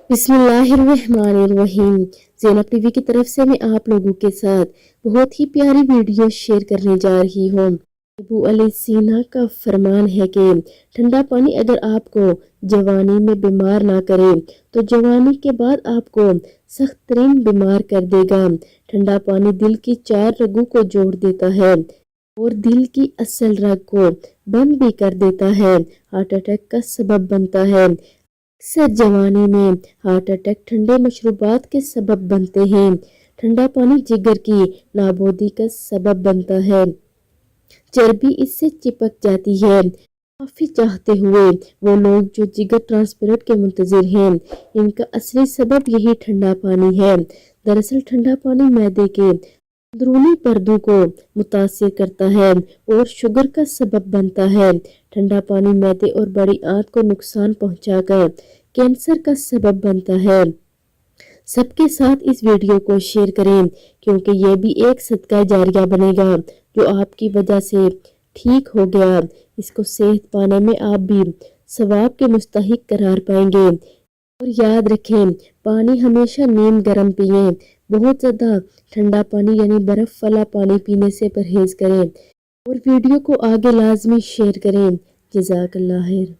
बिस्मिल्लाहिर्रहमानिर्रहीम। ज़ैनब टीवी की तरफ से मैं आप लोगों के साथ बहुत ही प्यारी वीडियो शेयर करने जा रही हूँ। अबू अली सीना का फरमान है कि ठंडा पानी अगर आपको जवानी में बीमार ना करे तो जवानी के बाद आपको सख्त तरीन बीमार कर देगा। ठंडा पानी दिल की 4 रगों को जोड़ देता है और दिल की असल रग को बंद भी कर देता है। हार्ट अटैक का सबब बनता है। अक्सर जवानी में हार्ट अटैक ठंडे मशरूबात के सबब बनते हैं। ठंडा पानी जिगर की नाबूदी का सबब बनता है। चर्बी इससे चिपक जाती है। काफी चाहते हुए वो लोग जो जिगर ट्रांसप्लांट के मुंतजिर हैं, इनका असली सबब यही ठंडा पानी है। दरअसल ठंडा पानी मैदे के अंदरूनी पर्दों को मुतासिर करता है और शुगर का सबब बनता है। ठंडा पानी मैदे और बड़ी आंत को नुकसान पहुंचाकर कैंसर का सबब बनता है। सबके साथ इस वीडियो को शेयर करें क्योंकि ये भी एक सदका जारिया बनेगा जो आपकी वजह से ठीक हो गया। इसको सेहत पाने में आप भी सवाब के मुस्तहिक करार पाएंगे। और याद रखें, पानी हमेशा नीम गर्म पिएं। बहुत ज़्यादा ठंडा पानी यानी बर्फ़ वाला पानी पीने से परहेज़ करें और वीडियो को आगे लाजमी शेयर करें। जज़ाकल्लाह खैर।